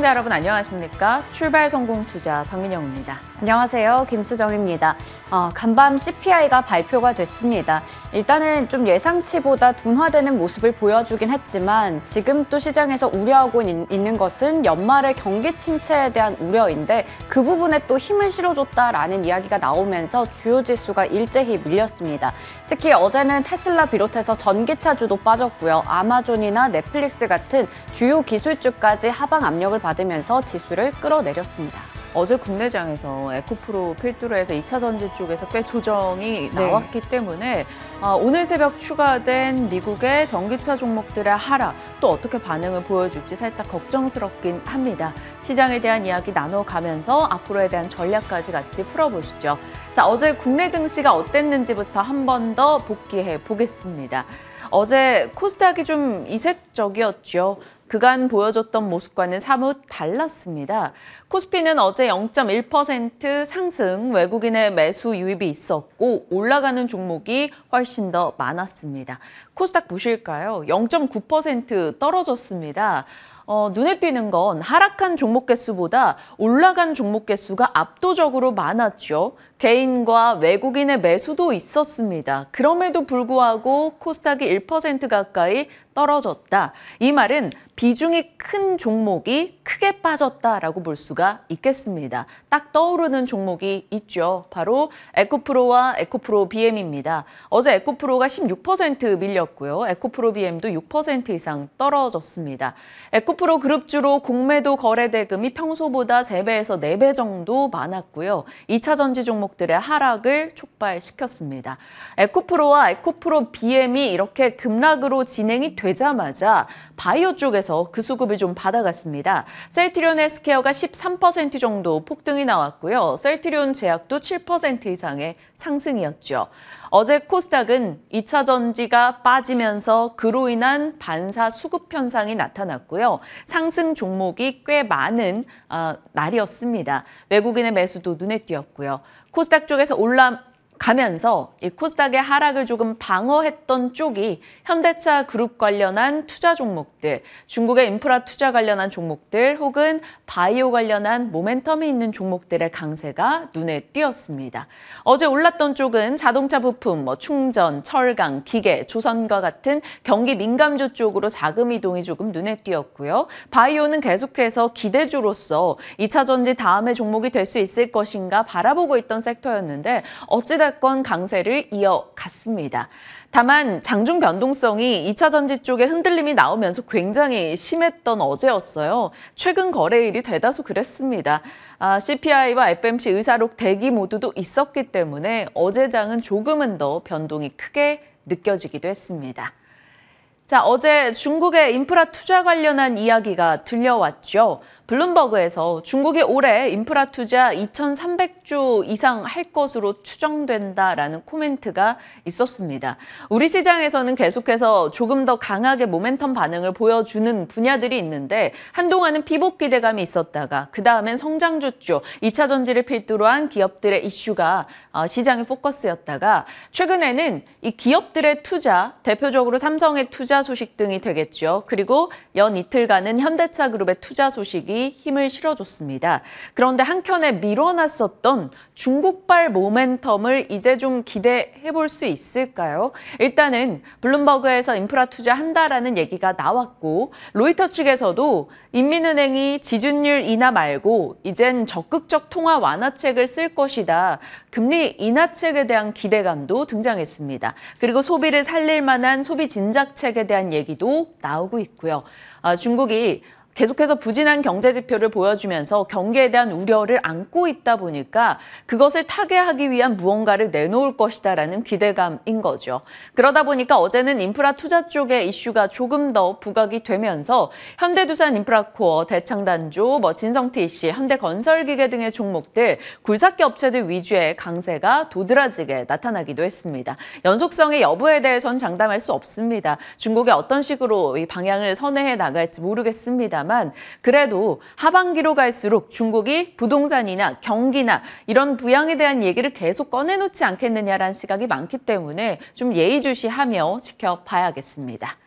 시청자 여러분 안녕하십니까? 출발 성공 투자 박민영입니다. 안녕하세요. 김수정입니다. 간밤 CPI가 발표가 됐습니다. 일단은 좀 예상치보다 둔화되는 모습을 보여주긴 했지만 지금 또 시장에서 우려하고 있는 것은 연말의 경기 침체에 대한 우려인데 그 부분에 또 힘을 실어줬다라는 이야기가 나오면서 주요 지수가 일제히 밀렸습니다. 특히 어제는 테슬라 비롯해서 전기차주도 빠졌고요. 아마존이나 넷플릭스 같은 주요 기술주까지 하방 압력을 받으면서 지수를 끌어내렸습니다. 어제 국내장에서 에코프로 필두로 해서 2차 전지 쪽에서 꽤 조정이 나왔기 때문에 오늘 새벽 추가된 미국의 전기차 종목들의 하락 또 어떻게 반응을 보여줄지 살짝 걱정스럽긴 합니다. 시장에 대한 이야기 나눠가면서 앞으로에 대한 전략까지 같이 풀어보시죠. 자, 어제 국내 증시가 어땠는지부터 한 번 더 복귀해 보겠습니다. 어제 코스닥이 좀 이색적이었죠. 그간 보여줬던 모습과는 사뭇 달랐습니다. 코스피는 어제 0.1% 상승, 외국인의 매수 유입이 있었고 올라가는 종목이 훨씬 더 많았습니다. 코스닥 보실까요? 0.9% 떨어졌습니다. 눈에 띄는 건 하락한 종목 개수보다 올라간 종목 개수가 압도적으로 많았죠. 개인과 외국인의 매수도 있었습니다. 그럼에도 불구하고 코스닥이 1% 가까이 떨어졌다. 이 말은 비중이 큰 종목이 크게 빠졌다라고 볼 수가 있겠습니다. 딱 떠오르는 종목이 있죠. 바로 에코프로와 에코프로 BM입니다. 어제 에코프로가 16% 밀렸고요. 에코프로 BM도 6% 이상 떨어졌습니다. 에코프로 그룹주로 공매도 거래 대금이 평소보다 3배에서 4배 정도 많았고요. 2차 전지 종목들의 하락을 촉발시켰습니다. 에코프로와 에코프로 BM이 이렇게 급락으로 진행이 되자마자 바이오 쪽에서 그 수급을 좀 받아갔습니다. 셀트리온 헬스케어가 13% 정도 폭등이 나왔고요. 셀트리온 제약도 7% 이상의 상승이었죠. 어제 코스닥은 2차 전지가 빠지면서 그로 인한 반사 수급 현상이 나타났고요. 상승 종목이 꽤 많은 날이었습니다. 외국인의 매수도 눈에 띄었고요. 코스닥 쪽에서 올라가면서 이 코스닥의 하락을 조금 방어했던 쪽이 현대차 그룹 관련한 투자 종목들, 중국의 인프라 투자 관련한 종목들 혹은 바이오 관련한 모멘텀이 있는 종목들의 강세가 눈에 띄었습니다. 어제 올랐던 쪽은 자동차 부품, 충전, 철강, 기계, 조선과 같은 경기 민감주 쪽으로 자금 이동이 조금 눈에 띄었고요. 바이오는 계속해서 기대주로서 2차 전지 다음의 종목이 될 수 있을 것인가 바라보고 있던 섹터였는데 어찌됐건 강세를 이어갔습니다. 다만 장중 변동성이 2차 전지 쪽에 흔들림이 나오면서 굉장히 심했던 어제였어요. 최근 거래일이 대다수 그랬습니다. CPI와 FMC 의사록 대기 모두도 있었기 때문에 어제 장은 조금은 더 변동이 크게 느껴지기도 했습니다. 자, 어제 중국의 인프라 투자 관련한 이야기가 들려왔죠. 블룸버그에서 중국이 올해 인프라 투자 2,300조 이상 할 것으로 추정된다라는 코멘트가 있었습니다. 우리 시장에서는 계속해서 조금 더 강하게 모멘텀 반응을 보여주는 분야들이 있는데 한동안은 피복 기대감이 있었다가 그 다음엔 성장주 쪽, 2차 전지를 필두로 한 기업들의 이슈가 시장의 포커스였다가 최근에는 이 기업들의 투자, 대표적으로 삼성의 투자 소식 등이 되겠죠. 그리고 연 이틀간은 현대차 그룹의 투자 소식이 힘을 실어줬습니다. 그런데 한켠에 밀어놨었던 중국발 모멘텀을 이제 좀 기대해 볼 수 있을까요? 일단은 블룸버그에서 인프라 투자한다라는 얘기가 나왔고 로이터 측에서도 인민은행이 지준율 인하 말고 이젠 적극적 통화 완화책을 쓸 것이다. 금리 인하책에 대한 기대감도 등장했습니다. 그리고 소비를 살릴 만한 소비 진작책에 대한 얘기도 나오고 있고요. 중국이 계속해서 부진한 경제 지표를 보여주면서 경기에 대한 우려를 안고 있다 보니까 그것을 타개하기 위한 무언가를 내놓을 것이다라는 기대감인 거죠. 그러다 보니까 어제는 인프라 투자 쪽의 이슈가 조금 더 부각이 되면서 현대두산 인프라코어, 대창단조, 진성TC, 현대건설기계 등의 종목들, 굴삭기 업체들 위주의 강세가 도드라지게 나타나기도 했습니다. 연속성의 여부에 대해선 장담할 수 없습니다. 중국이 어떤 식으로 이 방향을 선회해 나갈지 모르겠습니다. 그래도 하반기로 갈수록 중국이 부동산이나 경기나 이런 부양에 대한 얘기를 계속 꺼내놓지 않겠느냐라는 시각이 많기 때문에 좀 예의주시하며 지켜봐야겠습니다.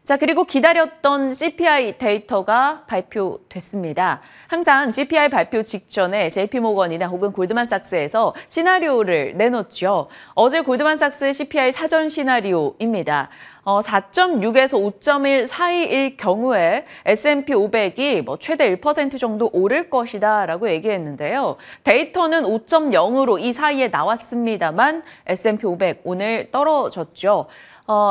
자, 그리고 기다렸던 CPI 데이터가 발표됐습니다. 항상 CPI 발표 직전에 JP모건이나 혹은 골드만삭스에서 시나리오를 내놓죠. 어제 골드만삭스 CPI 사전 시나리오입니다. 4.6에서 5.1 사이일 경우에 S&P 500이 최대 1% 정도 오를 것이다라고 얘기했는데요. 데이터는 5.0으로 이 사이에 나왔습니다만 S&P 500 오늘 떨어졌죠.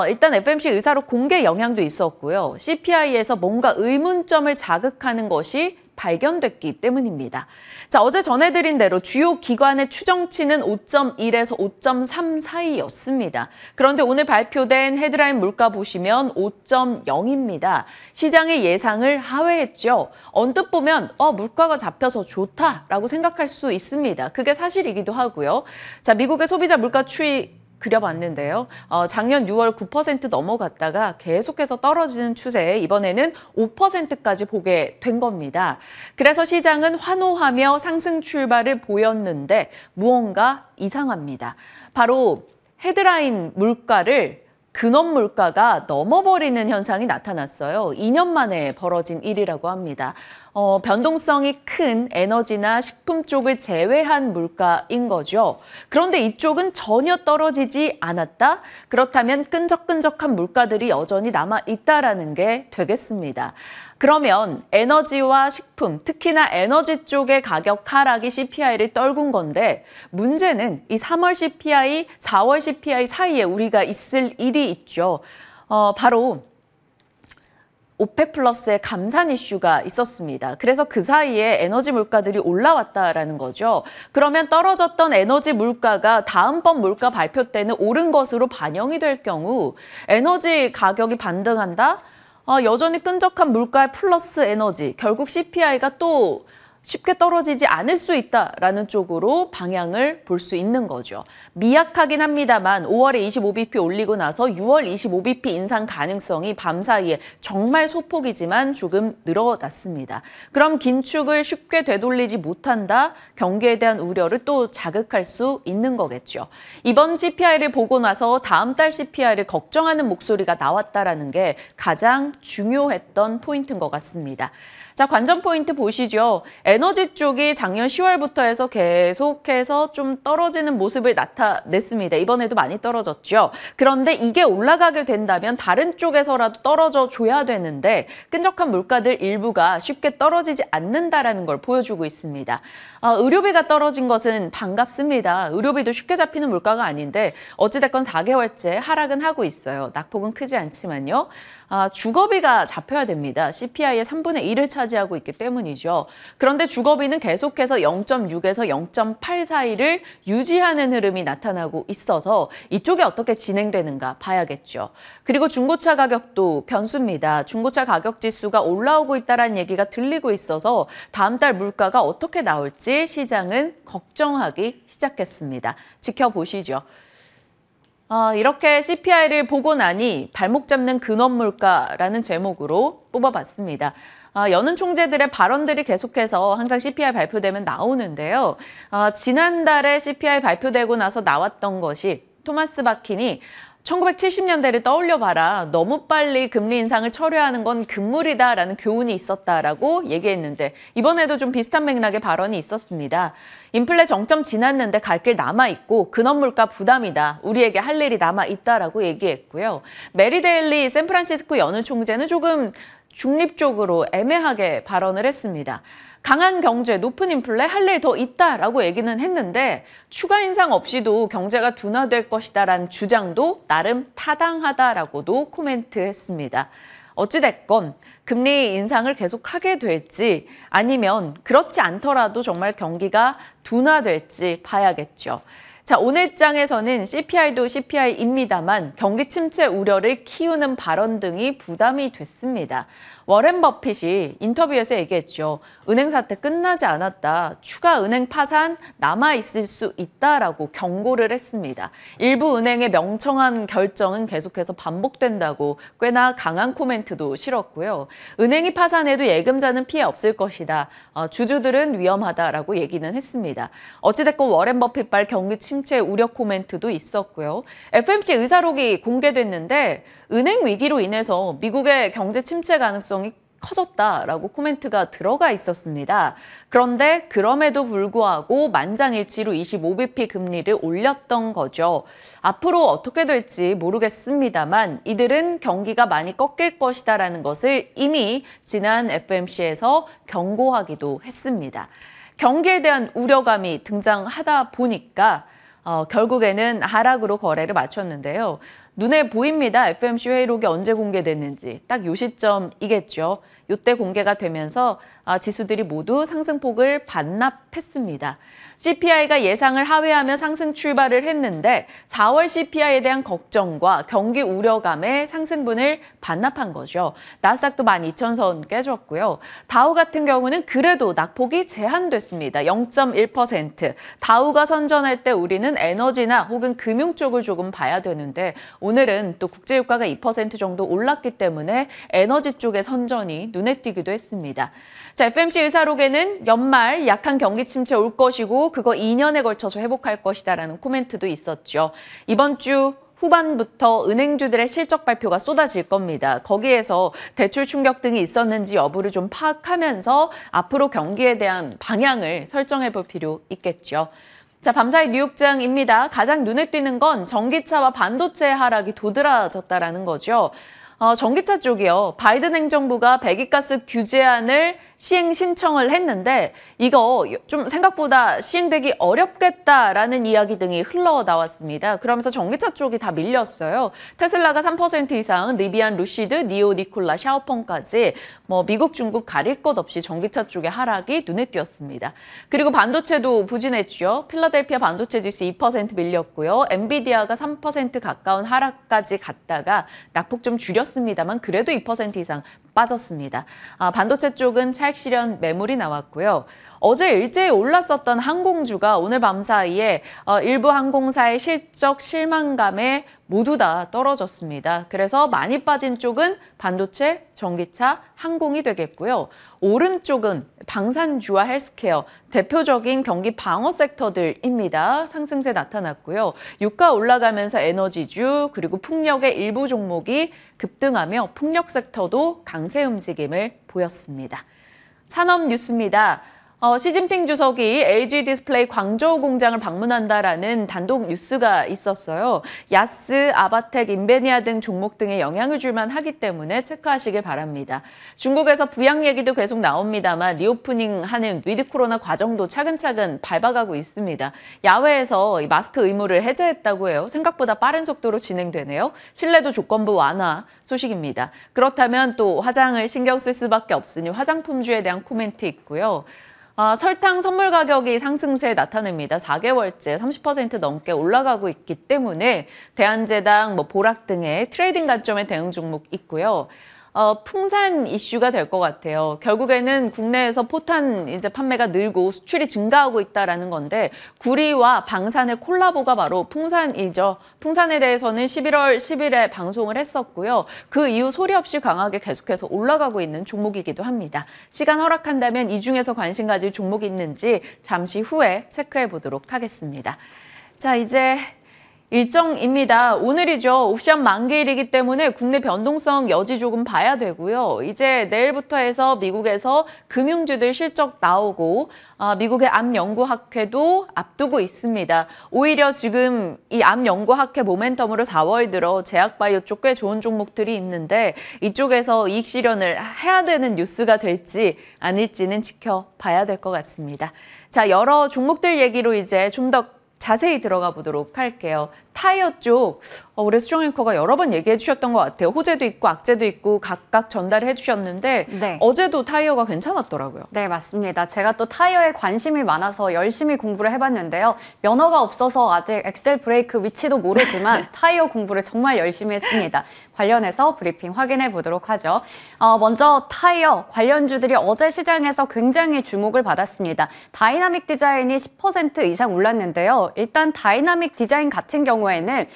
일단 FMC 의사로 공개 영향도 있었고요. CPI에서 뭔가 의문점을 자극하는 것이 발견됐기 때문입니다. 자, 어제 전해드린 대로 주요 기관의 추정치는 5.1에서 5.3 사이였습니다. 그런데 오늘 발표된 헤드라인 물가 보시면 5.0입니다. 시장의 예상을 하회했죠. 언뜻 보면 물가가 잡혀서 좋다라고 생각할 수 있습니다. 그게 사실이기도 하고요. 자, 미국의 소비자 물가 추이 그려봤는데요. 작년 6월 9% 넘어갔다가 계속해서 떨어지는 추세에 이번에는 5%까지 보게 된 겁니다. 그래서 시장은 환호하며 상승 출발을 보였는데 무언가 이상합니다. 바로 헤드라인 물가를 근원 물가가 넘어버리는 현상이 나타났어요. 2년 만에 벌어진 일이라고 합니다. 변동성이 큰 에너지나 식품 쪽을 제외한 물가인 거죠. 그런데 이쪽은 전혀 떨어지지 않았다? 그렇다면 끈적끈적한 물가들이 여전히 남아있다라는 게 되겠습니다. 그러면 에너지와 식품, 특히나 에너지 쪽의 가격 하락이 CPI를 떨군 건데 문제는 이 3월 CPI, 4월 CPI 사이에 우리가 있을 일이 있죠. 바로 오펙 플러스의 감산 이슈가 있었습니다. 그래서 그 사이에 에너지 물가들이 올라왔다라는 거죠. 그러면 떨어졌던 에너지 물가가 다음번 물가 발표 때는 오른 것으로 반영이 될 경우 에너지 가격이 반등한다? 여전히 끈적한 물가의 플러스 에너지, 결국 CPI가 또 쉽게 떨어지지 않을 수 있다라는 쪽으로 방향을 볼 수 있는 거죠. 미약하긴 합니다만 5월에 25bp 올리고 나서 6월 25bp 인상 가능성이 밤 사이에 정말 소폭이지만 조금 늘어났습니다. 그럼 긴축을 쉽게 되돌리지 못한다? 경기에 대한 우려를 또 자극할 수 있는 거겠죠. 이번 CPI를 보고 나서 다음 달 CPI를 걱정하는 목소리가 나왔다라는 게 가장 중요했던 포인트인 것 같습니다. 자, 관전 포인트 보시죠. 에너지 쪽이 작년 10월부터 해서 계속해서 좀 떨어지는 모습을 나타냈습니다. 이번에도 많이 떨어졌죠. 그런데 이게 올라가게 된다면 다른 쪽에서라도 떨어져 줘야 되는데 끈적한 물가들 일부가 쉽게 떨어지지 않는다라는 걸 보여주고 있습니다. 의료비가 떨어진 것은 반갑습니다. 의료비도 쉽게 잡히는 물가가 아닌데 어찌됐건 4개월째 하락은 하고 있어요. 낙폭은 크지 않지만요. 주거비가 잡혀야 됩니다. CPI의 3분의 1을 차지하고 있기 때문이죠. 그런데 주거비는 계속해서 0.6에서 0.8 사이를 유지하는 흐름이 나타나고 있어서 이쪽이 어떻게 진행되는가 봐야겠죠. 그리고 중고차 가격도 변수입니다. 중고차 가격 지수가 올라오고 있다는 얘기가 들리고 있어서 다음 달 물가가 어떻게 나올지 시장은 걱정하기 시작했습니다. 지켜보시죠. 이렇게 CPI를 보고 나니 발목 잡는 근원 물가라는 제목으로 뽑아봤습니다. 여는 총재들의 발언들이 계속해서 항상 CPI 발표되면 나오는데요. 지난달에 CPI 발표되고 나서 나왔던 것이 토마스 바킨이 1970년대를 떠올려봐라. 너무 빨리 금리 인상을 철회하는 건 금물이다라는 교훈이 있었다라고 얘기했는데 이번에도 좀 비슷한 맥락의 발언이 있었습니다. 인플레 정점 지났는데 갈 길 남아있고 근원 물가 부담이다. 우리에게 할 일이 남아있다라고 얘기했고요. 메리 데일리 샌프란시스코 연은 총재는 조금 중립적으로 애매하게 발언을 했습니다. 강한 경제, 높은 인플레, 할 일 더 있다라고 얘기는 했는데 추가 인상 없이도 경제가 둔화될 것이다라는 주장도 나름 타당하다라고도 코멘트했습니다. 어찌됐건 금리 인상을 계속하게 될지 아니면 그렇지 않더라도 정말 경기가 둔화될지 봐야겠죠. 자, 오늘 장에서는 CPI도 CPI입니다만 경기 침체 우려를 키우는 발언 등이 부담이 됐습니다. 워렌 버핏이 인터뷰에서 얘기했죠. 은행 사태 끝나지 않았다. 추가 은행 파산 남아있을 수 있다라고 경고를 했습니다. 일부 은행의 명청한 결정은 계속해서 반복된다고 꽤나 강한 코멘트도 실었고요. 은행이 파산해도 예금자는 피해 없을 것이다. 주주들은 위험하다라고 얘기는 했습니다. 어찌됐건 워렌 버핏발 경기 침체 우려 코멘트도 있었고요. FMC 의사록이 공개됐는데 은행 위기로 인해서 미국의 경제 침체 가능성이 커졌다라고 코멘트가 들어가 있었습니다. 그런데 그럼에도 불구하고 만장일치로 25bp 금리를 올렸던 거죠. 앞으로 어떻게 될지 모르겠습니다만 이들은 경기가 많이 꺾일 것이다라는 것을 이미 지난 FMC에서 경고하기도 했습니다. 경기에 대한 우려감이 등장하다 보니까 결국에는 하락으로 거래를 마쳤는데요. 눈에 보입니다. FMC 회의록이 언제 공개됐는지. 딱 요 시점이겠죠. 요때 공개가 되면서 지수들이 모두 상승폭을 반납했습니다. CPI가 예상을 하회하며 상승 출발을 했는데 4월 CPI에 대한 걱정과 경기 우려감에 상승분을 반납한 거죠. 나스닥도 12,000선 깨졌고요. 다우 같은 경우는 그래도 낙폭이 제한됐습니다. 0.1%. 다우가 선전할 때 우리는 에너지나 혹은 금융 쪽을 조금 봐야 되는데 오늘은 또 국제유가가 2% 정도 올랐기 때문에 에너지 쪽의 선전이 눈에 띄기도 했습니다. 자, FMC 의사록에는 연말 약한 경기 침체 올 것이고 그거 2년에 걸쳐서 회복할 것이다라는 코멘트도 있었죠. 이번 주 후반부터 은행주들의 실적 발표가 쏟아질 겁니다. 거기에서 대출 충격 등이 있었는지 여부를 좀 파악하면서 앞으로 경기에 대한 방향을 설정해 볼 필요 있겠죠. 자, 밤사이 뉴욕장입니다. 가장 눈에 띄는 건 전기차와 반도체 하락이 도드라졌다라는 거죠. 전기차 쪽이요. 바이든 행정부가 배기가스 규제안을 시행 신청을 했는데 이거 좀 생각보다 시행되기 어렵겠다라는 이야기 등이 흘러나왔습니다. 그러면서 전기차 쪽이 다 밀렸어요. 테슬라가 3% 이상, 리비안, 루시드, 니오, 니콜라, 샤오펑까지 미국, 중국 가릴 것 없이 전기차 쪽의 하락이 눈에 띄었습니다. 그리고 반도체도 부진했죠. 필라델피아 반도체 지수 2% 밀렸고요. 엔비디아가 3% 가까운 하락까지 갔다가 낙폭 좀 줄였습니다만 그래도 2% 이상 빠졌습니다. 반도체 쪽은 차익 실현 매물이 나왔고요. 어제 일제히 올랐었던 항공주가 오늘 밤 사이에 일부 항공사의 실적 실망감에 모두 다 떨어졌습니다. 그래서 많이 빠진 쪽은 반도체, 전기차, 항공이 되겠고요. 오른쪽은 방산주와 헬스케어, 대표적인 경기 방어 섹터들입니다. 상승세 나타났고요. 유가 올라가면서 에너지주 그리고 풍력의 일부 종목이 급등하며 풍력 섹터도 강세 움직임을 보였습니다. 산업 뉴스입니다. 시진핑 주석이 LG 디스플레이 광저우 공장을 방문한다라는 단독 뉴스가 있었어요. 야스, 아바텍, 인베니아 등 종목 등에 영향을 줄만 하기 때문에 체크하시길 바랍니다. 중국에서 부양 얘기도 계속 나옵니다만 리오프닝하는 위드 코로나 과정도 차근차근 밟아가고 있습니다. 야외에서 마스크 의무를 해제했다고 해요. 생각보다 빠른 속도로 진행되네요. 실내도 조건부 완화 소식입니다. 그렇다면 또 화장을 신경 쓸 수밖에 없으니 화장품주에 대한 코멘트 있고요. 설탕 선물 가격이 상승세 나타냅니다. 4개월째 30% 넘게 올라가고 있기 때문에 대한제당, 보락 등의 트레이딩 관점의 대응 종목 있고요. 풍산 이슈가 될 것 같아요. 결국에는 국내에서 포탄 이제 판매가 늘고 수출이 증가하고 있다라는 건데 구리와 방산의 콜라보가 바로 풍산이죠. 풍산에 대해서는 11월 10일에 방송을 했었고요. 그 이후 소리 없이 강하게 계속해서 올라가고 있는 종목이기도 합니다. 시간 허락한다면 이 중에서 관심 가질 종목이 있는지 잠시 후에 체크해 보도록 하겠습니다. 자, 이제 일정입니다. 오늘이죠. 옵션 만기일이기 때문에 국내 변동성 여지 조금 봐야 되고요. 이제 내일부터 해서 미국에서 금융주들 실적 나오고 미국의 암연구학회도 앞두고 있습니다. 오히려 지금 이 암연구학회 모멘텀으로 4월 들어 제약바이오 쪽 꽤 좋은 종목들이 있는데 이쪽에서 이익 실현을 해야 되는 뉴스가 될지 아닐지는 지켜봐야 될 것 같습니다. 자, 여러 종목들 얘기로 이제 좀 더 자세히 들어가 보도록 할게요. 타이어 쪽 우리 수정 앵커가 여러 번 얘기해 주셨던 것 같아요. 호재도 있고 악재도 있고 각각 전달을 해주셨는데 네. 어제도 타이어가 괜찮았더라고요. 네, 맞습니다. 제가 또 타이어에 관심이 많아서 열심히 공부를 해봤는데요. 면허가 없어서 아직 엑셀 브레이크 위치도 모르지만 타이어 공부를 정말 열심히 했습니다. 관련해서 브리핑 확인해 보도록 하죠. 먼저 타이어 관련주들이 어제 시장에서 굉장히 주목을 받았습니다. 다이나믹 디자인이 10% 이상 올랐는데요. 일단 다이나믹 디자인 같은 경우에는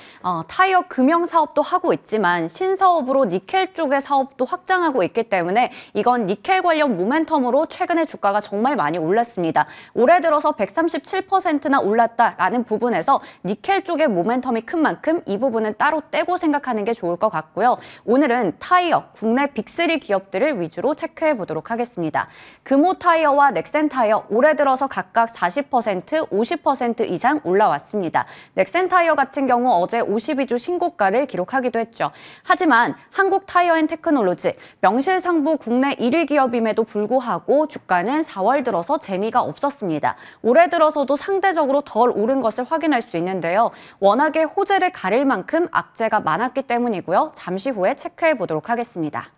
타이어 금형 사업도 하고 있지만 신사업으로 니켈 쪽의 사업도 확장하고 있기 때문에 이건 니켈 관련 모멘텀으로 최근에 주가가 정말 많이 올랐습니다. 올해 들어서 137%나 올랐다라는 부분에서 니켈 쪽의 모멘텀이 큰 만큼 이 부분은 따로 떼고 생각하는 게 좋을 것 같고요. 오늘은 타이어, 국내 빅3 기업들을 위주로 체크해 보도록 하겠습니다. 금호 타이어와 넥센 타이어 올해 들어서 각각 40%, 50% 이상 올라왔습니다. 넥센 타이어 같은 경우 어제 52주 신고가를 기록하기도 했죠. 하지만 한국 타이어앤테크놀로지, 명실상부 국내 1위 기업임에도 불구하고 주가는 4월 들어서 재미가 없었습니다. 올해 들어서도 상대적으로 덜 오른 것을 확인할 수 있는데요. 워낙에 호재를 가릴 만큼 악재가 많았기 때문이고요. 잠시 후에 체크해 보도록 하겠습니다.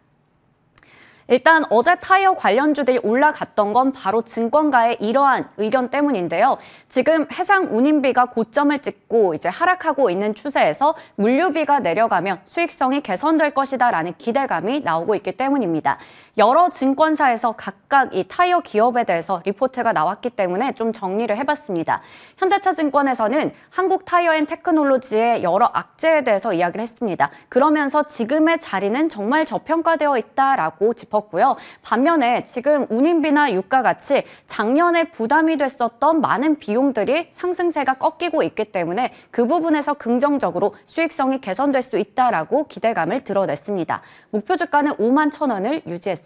일단 어제 타이어 관련주들이 올라갔던 건 바로 증권가의 이러한 의견 때문인데요. 지금 해상 운임비가 고점을 찍고 이제 하락하고 있는 추세에서 물류비가 내려가면 수익성이 개선될 것이다라는 기대감이 나오고 있기 때문입니다. 여러 증권사에서 각각 이 타이어 기업에 대해서 리포트가 나왔기 때문에 좀 정리를 해봤습니다. 현대차증권에서는 한국 타이어앤테크놀로지의 여러 악재에 대해서 이야기를 했습니다. 그러면서 지금의 자리는 정말 저평가되어 있다라고 짚었고요. 반면에 지금 운임비나 유가 같이 작년에 부담이 됐었던 많은 비용들이 상승세가 꺾이고 있기 때문에 그 부분에서 긍정적으로 수익성이 개선될 수 있다라고 기대감을 드러냈습니다. 목표 주가는 51,000원을 유지했습니다.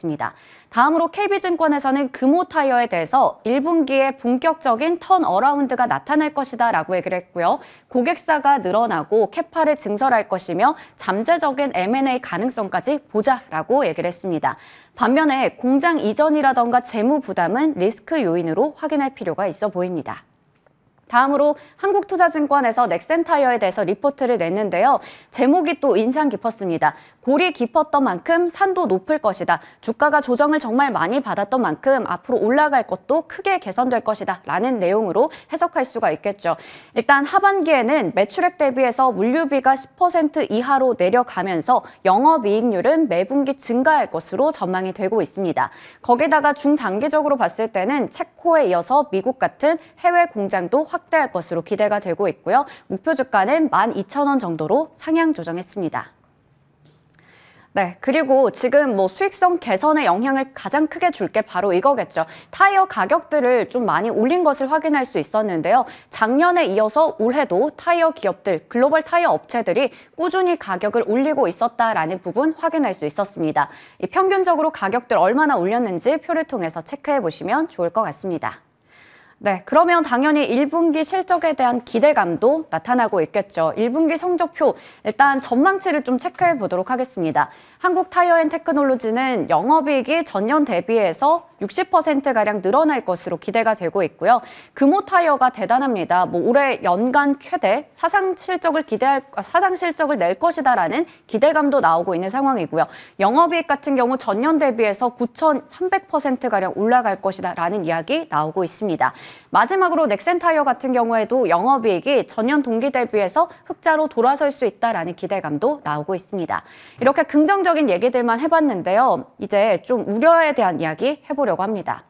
다음으로 KB증권에서는 금호 타이어에 대해서 1분기에 본격적인 턴어라운드가 나타날 것이다 라고 얘기를 했고요. 고객사가 늘어나고 캐파를 증설할 것이며 잠재적인 M&A 가능성까지 보자라고 얘기를 했습니다. 반면에 공장 이전이라던가 재무 부담은 리스크 요인으로 확인할 필요가 있어 보입니다. 다음으로 한국투자증권에서 넥센타이어에 대해서 리포트를 냈는데요. 제목이 또 인상 깊었습니다. 골이 깊었던 만큼 산도 높을 것이다. 주가가 조정을 정말 많이 받았던 만큼 앞으로 올라갈 것도 크게 개선될 것이다. 라는 내용으로 해석할 수가 있겠죠. 일단 하반기에는 매출액 대비해서 물류비가 10% 이하로 내려가면서 영업이익률은 매분기 증가할 것으로 전망이 되고 있습니다. 거기다가 중장기적으로 봤을 때는 체코에 이어서 미국 같은 해외 공장도 확대할 것으로 기대가 되고 있고요. 목표 주가는 12,000원 정도로 상향 조정했습니다. 네, 그리고 지금 수익성 개선에 영향을 가장 크게 줄 게 바로 이거겠죠. 타이어 가격들을 좀 많이 올린 것을 확인할 수 있었는데요. 작년에 이어서 올해도 타이어 기업들, 글로벌 타이어 업체들이 꾸준히 가격을 올리고 있었다라는 부분 확인할 수 있었습니다. 이 평균적으로 가격들 얼마나 올렸는지 표를 통해서 체크해 보시면 좋을 것 같습니다. 네, 그러면 당연히 1분기 실적에 대한 기대감도 나타나고 있겠죠. 1분기 성적표, 일단 전망치를 좀 체크해 보도록 하겠습니다. 한국타이어앤테크놀로지는 영업이익이 전년 대비해서 60%가량 늘어날 것으로 기대가 되고 있고요. 금호 타이어가 대단합니다. 올해 연간 최대 사상 실적을 낼 것이다라는 기대감도 나오고 있는 상황이고요. 영업이익 같은 경우 전년 대비해서 9,300%가량 올라갈 것이다라는 이야기 나오고 있습니다. 마지막으로 넥센타이어 같은 경우에도 영업이익이 전년 동기 대비해서 흑자로 돌아설 수 있다라는 기대감도 나오고 있습니다. 이렇게 긍정적인 얘기들만 해봤는데요. 이제 좀 우려에 대한 이야기 해보려고 합니다.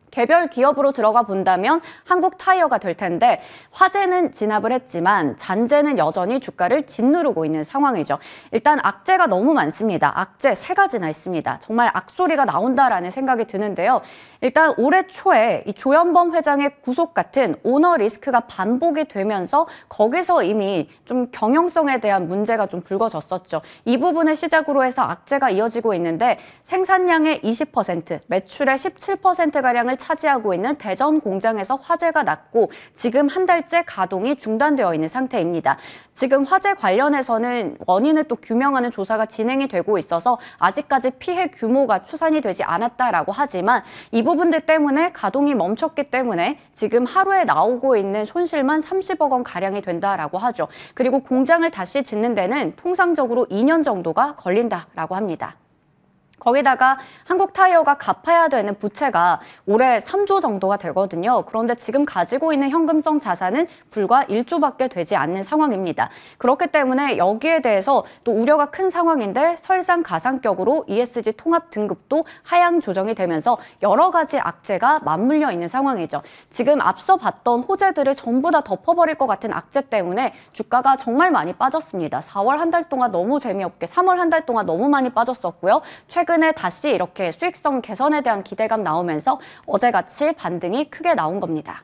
개별 기업으로 들어가 본다면 한국 타이어가 될 텐데 화재는 진압을 했지만 잔재는 여전히 주가를 짓누르고 있는 상황이죠. 일단 악재가 너무 많습니다. 악재 3가지나 있습니다. 정말 악소리가 나온다라는 생각이 드는데요. 일단 올해 초에 이 조현범 회장의 구속 같은 오너 리스크가 반복이 되면서 거기서 이미 좀 경영성에 대한 문제가 좀 불거졌었죠. 이 부분을 시작으로 해서 악재가 이어지고 있는데 생산량의 20%, 매출의 17%가량을 부분을 차지하고 있는 대전 공장에서 화재가 났고 지금 한 달째 가동이 중단되어 있는 상태입니다. 지금 화재 관련해서는 원인을 또 규명하는 조사가 진행이 되고 있어서 아직까지 피해 규모가 추산이 되지 않았다라고 하지만 이 부분들 때문에 가동이 멈췄기 때문에 지금 하루에 나오고 있는 손실만 30억 원 가량이 된다라고 하죠. 그리고 공장을 다시 짓는 데는 통상적으로 2년 정도가 걸린다라고 합니다. 거기다가 한국타이어가 갚아야 되는 부채가 올해 3조 정도가 되거든요. 그런데 지금 가지고 있는 현금성 자산은 불과 1조밖에 되지 않는 상황입니다. 그렇기 때문에 여기에 대해서 또 우려가 큰 상황인데 설상가상격으로 ESG 통합 등급도 하향 조정이 되면서 여러 가지 악재가 맞물려 있는 상황이죠. 지금 앞서 봤던 호재들을 전부 다 덮어버릴 것 같은 악재 때문에 주가가 정말 많이 빠졌습니다. 4월 한 달 동안 너무 재미없게 3월 한 달 동안 너무 많이 빠졌었고요. 최근에 다시 이렇게 수익성 개선에 대한 기대감 나오면서 어제같이 반등이 크게 나온 겁니다.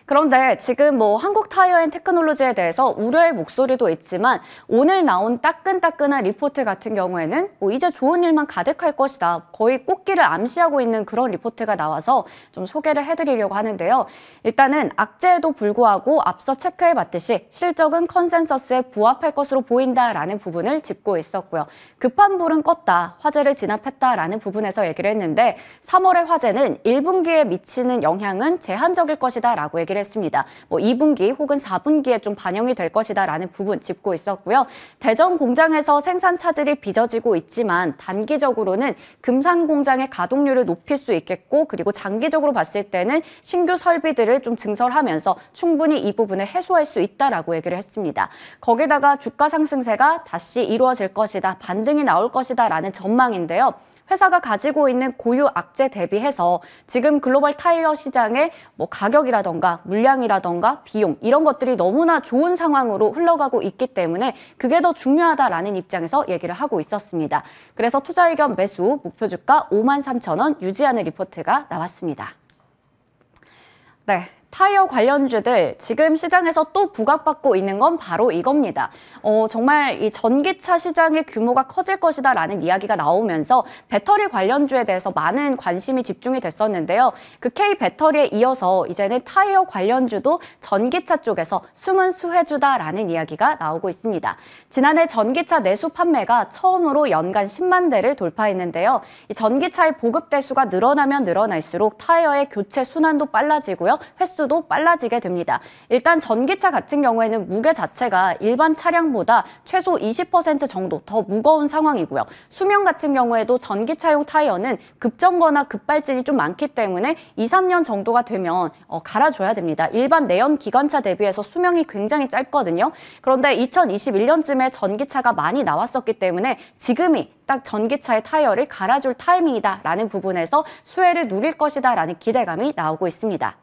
그런데 지금 한국타이어앤테크놀로지에 대해서 우려의 목소리도 있지만 오늘 나온 따끈따끈한 리포트 같은 경우에는 이제 좋은 일만 가득할 것이다. 거의 꽃길을 암시하고 있는 그런 리포트가 나와서 좀 소개를 해드리려고 하는데요. 일단은 악재에도 불구하고 앞서 체크해봤듯이 실적은 컨센서스에 부합할 것으로 보인다라는 부분을 짚고 있었고요. 급한 불은 껐다, 화재를 진압했다라는 부분에서 얘기를 했는데 3월의 화재는 1분기에 미치는 영향은 제한적일 것이다라고 얘기를 했습니다. 2분기 혹은 4분기에 좀 반영이 될 것이다라는 부분 짚고 있었고요. 대전 공장에서 생산 차질이 빚어지고 있지만 단기적으로는 금산 공장의 가동률을 높일 수 있겠고 그리고 장기적으로 봤을 때는 신규 설비들을 좀 증설하면서 충분히 이 부분을 해소할 수 있다라고 얘기를 했습니다. 거기다가 주가 상승세가 다시 이루어질 것이다, 반등이 나올 것이다라는 전망인데요. 회사가 가지고 있는 고유 악재 대비해서 지금 글로벌 타이어 시장의 가격이라던가 물량이라던가 비용 이런 것들이 너무나 좋은 상황으로 흘러가고 있기 때문에 그게 더 중요하다라는 입장에서 얘기를 하고 있었습니다. 그래서 투자 의견 매수 목표 주가 53,000원 유지하는 리포트가 나왔습니다. 네. 타이어 관련주들 지금 시장에서 또 부각받고 있는 건 바로 이겁니다. 정말 이 전기차 시장의 규모가 커질 것이다라는 이야기가 나오면서 배터리 관련주에 대해서 많은 관심이 집중이 됐었는데요. 그 K 배터리에 이어서 이제는 타이어 관련주도 전기차 쪽에서 숨은 수혜주다라는 이야기가 나오고 있습니다. 지난해 전기차 내수 판매가 처음으로 연간 10만 대를 돌파했는데요. 이 전기차의 보급 대수가 늘어나면 늘어날수록 타이어의 교체 순환도 빨라지고요. 횟수도 빨라지게 됩니다. 일단 전기차 같은 경우에는 무게 자체가 일반 차량보다 최소 20% 정도 더 무거운 상황이고요. 수명 같은 경우에도 전기차용 타이어는 급정거나 급발진이 좀 많기 때문에 2, 3년 정도가 되면 갈아줘야 됩니다. 일반 내연 기관차 대비해서 수명이 굉장히 짧거든요. 그런데 2021년쯤에 전기차가 많이 나왔었기 때문에 지금이 딱 전기차의 타이어를 갈아줄 타이밍이다라는 부분에서 수혜를 누릴 것이다라는 기대감이 나오고 있습니다.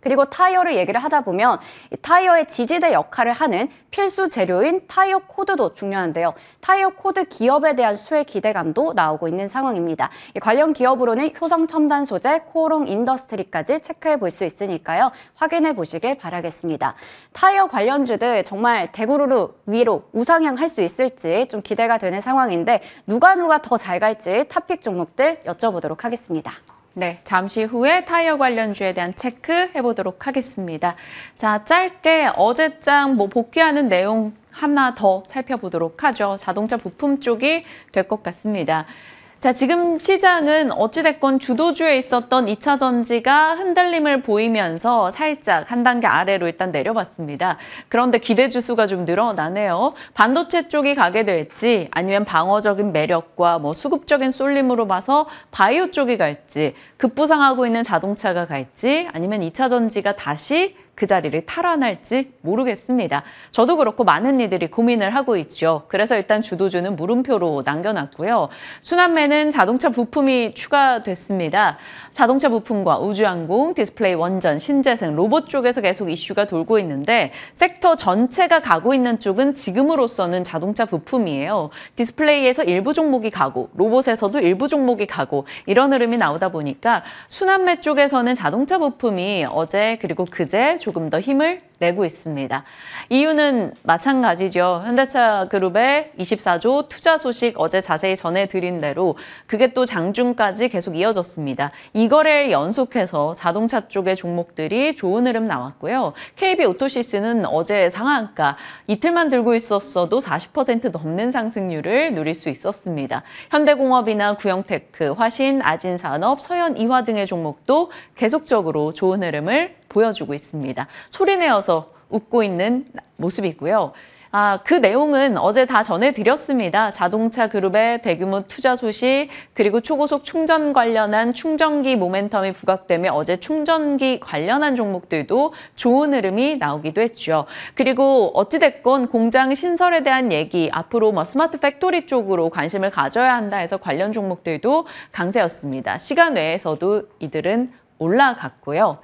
그리고 타이어를 얘기를 하다 보면 타이어의 지지대 역할을 하는 필수 재료인 타이어 코드도 중요한데요. 타이어 코드 기업에 대한 수혜 기대감도 나오고 있는 상황입니다. 관련 기업으로는 효성첨단 소재, 코오롱 인더스트리까지 체크해 볼 수 있으니까요. 확인해 보시길 바라겠습니다. 타이어 관련주들 정말 대구르르 위로 우상향 할 수 있을지 좀 기대가 되는 상황인데 누가 더 잘 갈지 탑픽 종목들 여쭤보도록 하겠습니다. 네, 잠시 후에 타이어 관련주에 대한 체크해보도록 하겠습니다. 자, 짧게 어제장 복귀하는 내용 하나 더 살펴보도록 하죠. 자동차 부품 쪽이 될 것 같습니다. 자, 지금 시장은 어찌됐건 주도주에 있었던 2차 전지가 흔들림을 보이면서 살짝 한 단계 아래로 일단 내려봤습니다. 그런데 기대 주수가 좀 늘어나네요. 반도체 쪽이 가게 될지 아니면 방어적인 매력과 수급적인 쏠림으로 봐서 바이오 쪽이 갈지 급부상하고 있는 자동차가 갈지 아니면 2차 전지가 다시 그 자리를 탈환할지 모르겠습니다. 저도 그렇고 많은 이들이 고민을 하고 있죠. 그래서 일단 주도주는 물음표로 남겨놨고요. 순환매는 자동차 부품이 추가됐습니다. 자동차 부품과 우주항공, 디스플레이 원전, 신재생, 로봇 쪽에서 계속 이슈가 돌고 있는데 섹터 전체가 가고 있는 쪽은 지금으로서는 자동차 부품이에요. 디스플레이에서 일부 종목이 가고 로봇에서도 일부 종목이 가고 이런 흐름이 나오다 보니까 순환매 쪽에서는 자동차 부품이 어제 그리고 그제 조금 더 힘을 내고 있습니다. 이유는 마찬가지죠. 현대차 그룹의 24조 투자 소식 어제 자세히 전해드린 대로 그게 또 장중까지 계속 이어졌습니다. 이거를 연속해서 자동차 쪽의 종목들이 좋은 흐름 나왔고요. KB 오토시스는 어제 상한가 이틀만 들고 있었어도 40% 넘는 상승률을 누릴 수 있었습니다. 현대공업이나 구형테크, 화신, 아진산업, 서현이화 등의 종목도 계속적으로 좋은 흐름을 보여주고 있습니다. 소리내어서 웃고 있는 모습이고요. 그 내용은 어제 다 전해드렸습니다. 자동차 그룹의 대규모 투자 소식, 그리고 초고속 충전 관련한 충전기 모멘텀이 부각되며 어제 충전기 관련한 종목들도 좋은 흐름이 나오기도 했죠. 그리고 어찌됐건 공장 신설에 대한 얘기, 앞으로 뭐 스마트 팩토리 쪽으로 관심을 가져야 한다 해서 관련 종목들도 강세였습니다. 시간 외에서도 이들은 올라갔고요.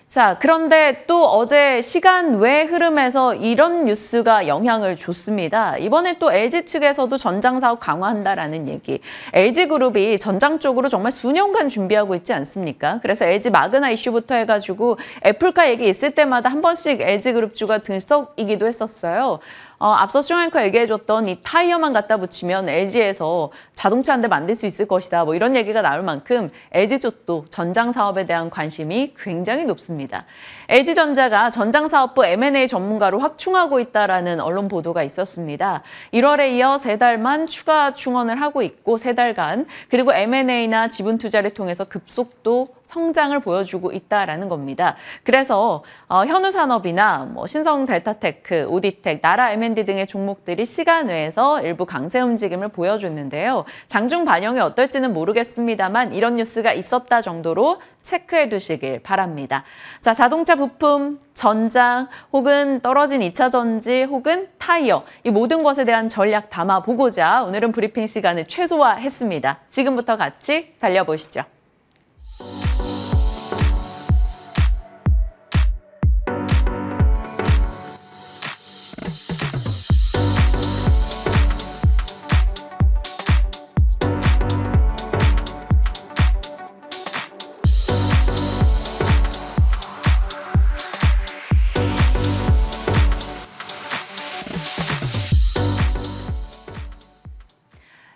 자, 그런데 또 어제 시간 외 흐름에서 이런 뉴스가 영향을 줬습니다. 이번에 또 LG 측에서도 전장 사업 강화한다라는 얘기. LG그룹이 전장 쪽으로 정말 수년간 준비하고 있지 않습니까? 그래서 LG 마그나 이슈부터 해가지고 애플카 얘기 있을 때마다 한 번씩 LG그룹주가 들썩이기도 했었어요. 앞서 슈앵커 얘기해줬던 이 타이어만 갖다 붙이면 LG에서 자동차 한 대 만들 수 있을 것이다. 뭐 이런 얘기가 나올 만큼 LG 쪽도 전장 사업에 대한 관심이 굉장히 높습니다. LG전자가 전장 사업부 M&A 전문가로 확충하고 있다라는 언론 보도가 있었습니다. 1월에 이어 3달만 추가 충원을 하고 있고 3달간 그리고 M&A나 지분 투자를 통해서 급속도 성장을 보여주고 있다라는 겁니다. 그래서 현우산업이나 뭐 신성델타테크, 오디텍, 나라 M&D 등의 종목들이 시간 외에서 일부 강세 움직임을 보여줬는데요. 장중 반영이 어떨지는 모르겠습니다만 이런 뉴스가 있었다 정도로 체크해 두시길 바랍니다. 자, 자동차 부품, 전장, 혹은 떨어진 2차 전지, 혹은 타이어 이 모든 것에 대한 전략 담아보고자 오늘은 브리핑 시간을 최소화했습니다. 지금부터 같이 달려보시죠.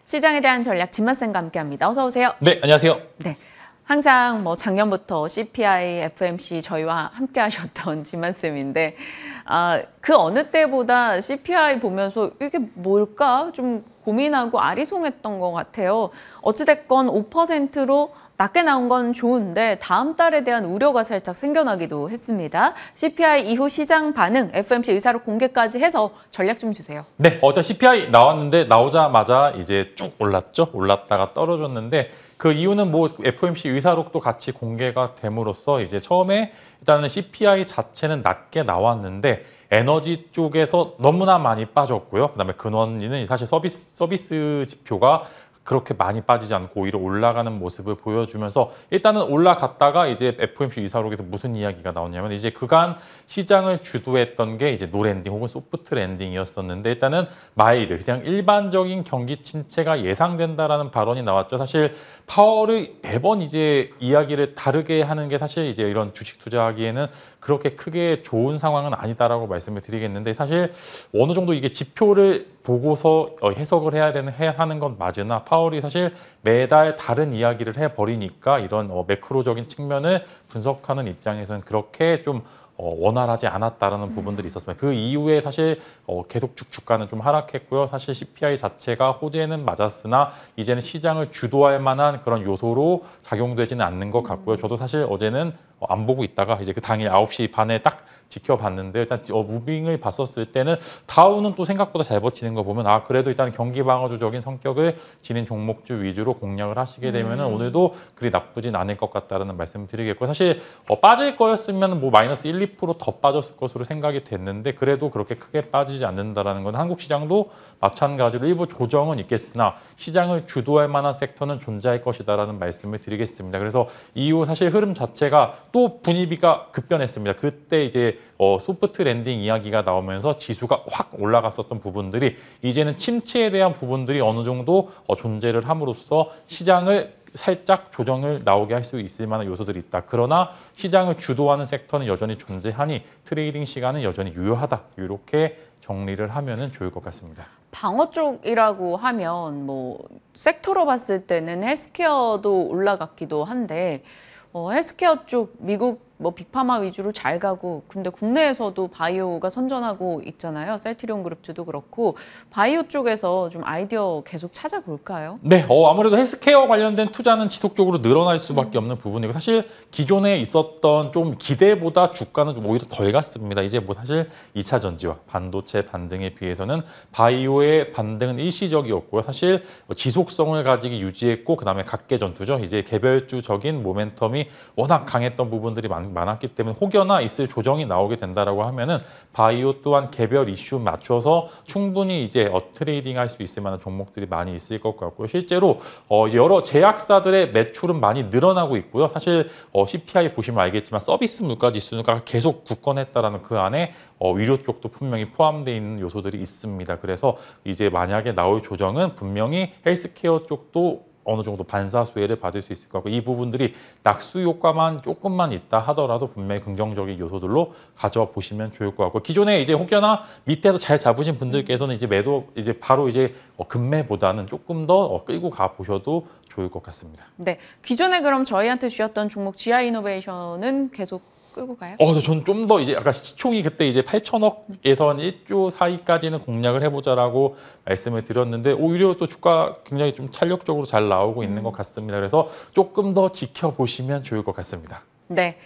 시장에 대한 전략 진맛쌤과 함께합니다. 어서 오세요. 네, 안녕하세요. 네, 항상 뭐 작년부터 CPI, FMC 저희와 함께하셨던 진맛쌤인데 그 어느 때보다 CPI 보면서 이게 뭘까 좀 고민하고 아리송했던 것 같아요. 어찌됐건 5%로 낮게 나온 건 좋은데 다음 달에 대한 우려가 살짝 생겨나기도 했습니다. CPI 이후 시장 반응, FMC 의사록 공개까지 해서 전략 좀 주세요. 네, 일단 CPI 나왔는데 나오자마자 이제 쭉 올랐죠. 올랐다가 떨어졌는데 그 이유는 뭐 FOMC 의사록도 같이 공개가 됨으로써 이제 처음에 일단은 CPI 자체는 낮게 나왔는데 에너지 쪽에서 너무나 많이 빠졌고요. 그다음에 근원리는 사실 서비스 지표가 그렇게 많이 빠지지 않고 오히려 올라가는 모습을 보여주면서 일단은 올라갔다가 이제 FOMC 의사록에서 무슨 이야기가 나오냐면 이제 그간 시장을 주도했던 게 이제 노랜딩 혹은 소프트 랜딩이었었는데 일단은 마일드 그냥 일반적인 경기 침체가 예상된다라는 발언이 나왔죠. 사실 파월이 매번 이제 이야기를 다르게 하는 게 사실 이제 이런 주식 투자하기에는 그렇게 크게 좋은 상황은 아니다라고 말씀을 드리겠는데 사실 어느 정도 이게 지표를 보고서 해석을 하는 건 맞으나 파월이 사실 매달 다른 이야기를 해버리니까 이런 매크로적인 측면을 분석하는 입장에서는 그렇게 좀 원활하지 않았다라는 부분들이 있었습니다. 그 이후에 사실 계속 주가는 좀 하락했고요. 사실 CPI 자체가 호재는 맞았으나 이제는 시장을 주도할 만한 그런 요소로 작용되지는 않는 것 같고요. 저도 사실 어제는 안 보고 있다가 이제 그 당일 9시 반에 딱 지켜봤는데 일단 무빙을 봤었을 때는 다우는 또 생각보다 잘 버티는 거 보면 그래도 일단 경기 방어주적인 성격을 지닌 종목주 위주로 공략을 하시게 되면 오늘도 그리 나쁘진 않을 것 같다는 말씀을 드리겠고 사실 빠질 거였으면 뭐 마이너스 1, 2% 더 빠졌을 것으로 생각이 됐는데 그래도 그렇게 크게 빠지지 않는다라는 건 한국 시장도 마찬가지로 일부 조정은 있겠으나 시장을 주도할 만한 섹터는 존재할 것이다라는 말씀을 드리겠습니다. 그래서 이후 사실 흐름 자체가 또 분위기가 급변했습니다. 그때 이제 소프트 랜딩 이야기가 나오면서 지수가 확 올라갔었던 부분들이 이제는 침체에 대한 부분들이 어느 정도 존재를 함으로써 시장을 살짝 조정을 나오게 할 수 있을 만한 요소들이 있다. 그러나 시장을 주도하는 섹터는 여전히 존재하니 트레이딩 시간은 여전히 유효하다. 이렇게 정리를 하면은 좋을 것 같습니다. 방어 쪽이라고 하면 뭐 섹터로 봤을 때는 헬스케어도 올라갔기도 한데 헬스케어 쪽 미국 뭐 빅파마 위주로 잘 가고 근데 국내에서도 바이오가 선전하고 있잖아요. 셀트리온 그룹주도 그렇고 바이오 쪽에서 좀 아이디어 계속 찾아볼까요? 네, 아무래도 헬스케어 관련된 투자는 지속적으로 늘어날 수밖에 없는 부분이고 사실 기존에 있었던 좀 기대보다 주가는 좀 오히려 덜 갔습니다. 이제 뭐 사실 2차 전지와 반도체 반등에 비해서는 바이오의 반등은 일시적이었고요. 사실 지속성을 가지고 유지했고 그다음에 각계 전투죠. 이제 개별주적인 모멘텀이 워낙 강했던 부분들이 많았기 때문에 혹여나 있을 조정이 나오게 된다라고 하면은 바이오 또한 개별 이슈 맞춰서 충분히 이제 트레이딩할 수 있을 만한 종목들이 많이 있을 것 같고요. 실제로 여러 제약사들의 매출은 많이 늘어나고 있고요. 사실 CPI 보시면 알겠지만 서비스 물가 지수가 계속 굳건했다라는 그 안에 위료 쪽도 분명히 포함되어 있는 요소들이 있습니다. 그래서 이제 만약에 나올 조정은 분명히 헬스케어 쪽도 어느 정도 반사수혜를 받을 수 있을 것 같고 이 부분들이 낙수 효과만 조금만 있다 하더라도 분명히 긍정적인 요소들로 가져보시면 좋을 것 같고 기존에 이제 혹여나 밑에서 잘 잡으신 분들께서는 이제 매도 이제 바로 이제 금매보다는 조금 더 끌고 가 보셔도 좋을 것 같습니다. 네, 기존에 그럼 저희한테 주셨던 종목 GI 이노베이션은 계속 끌고 가요? 저는 좀 더 이제 아까 시총이 그때 이제 8천억에서 한 1조 사이까지는 공략을 해보자라고 말씀을 드렸는데 오히려 또 주가 굉장히 좀 탄력적으로 잘 나오고 있는 것 같습니다. 그래서 조금 더 지켜보시면 좋을 것 같습니다. 네,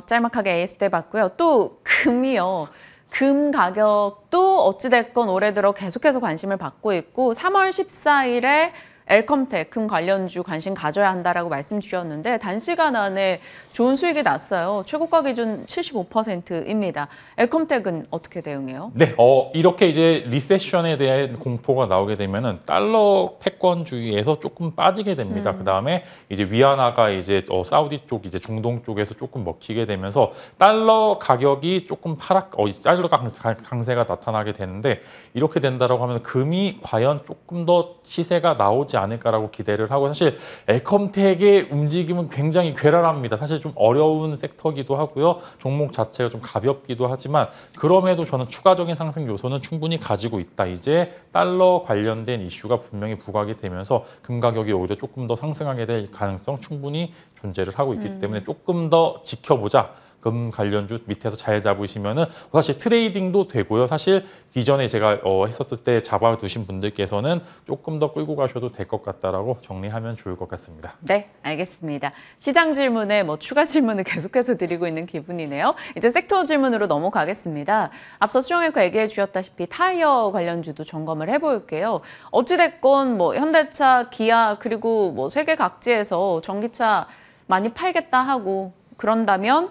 짤막하게 AS대 봤고요. 또 금이요. 금 가격도 어찌됐건 올해 들어 계속해서 관심을 받고 있고 3월 14일에 엘컴텍 금 관련주 관심 가져야 한다라고 말씀 주셨는데 단시간 안에 좋은 수익이 났어요. 최고가 기준 75%입니다. 엘컴텍은 어떻게 대응해요? 네, 이렇게 이제 리세션에 대한 공포가 나오게 되면은 달러 패권주의에서 조금 빠지게 됩니다. 그 다음에 이제 위안화가 이제 사우디 쪽 이제 중동 쪽에서 조금 먹히게 되면서 달러 가격이 조금 달러 강세가 나타나게 되는데 이렇게 된다라고 하면 금이 과연 조금 더 시세가 나오지 않을까라고 기대를 하고 사실 엘컴텍의 움직임은 굉장히 괴랄합니다. 사실 좀 어려운 섹터기도 하고요. 종목 자체가 좀 가볍기도 하지만 그럼에도 저는 추가적인 상승 요소는 충분히 가지고 있다. 이제 달러 관련된 이슈가 분명히 부각이 되면서 금 가격이 오히려 조금 더 상승하게 될 가능성 충분히 존재를 하고 있기 때문에 조금 더 지켜보자. 금 관련주 밑에서 잘 잡으시면은 사실 트레이딩도 되고요. 사실 이전에 제가 했었을 때 잡아두신 분들께서는 조금 더 끌고 가셔도 될 것 같다라고 정리하면 좋을 것 같습니다. 네, 알겠습니다. 시장 질문에 뭐 추가 질문을 계속해서 드리고 있는 기분이네요. 이제 섹터 질문으로 넘어가겠습니다. 앞서 수정앵커 얘기해 주셨다시피 타이어 관련주도 점검을 해볼게요. 어찌됐건 뭐 현대차, 기아 그리고 뭐 세계 각지에서 전기차 많이 팔겠다 하고 그런다면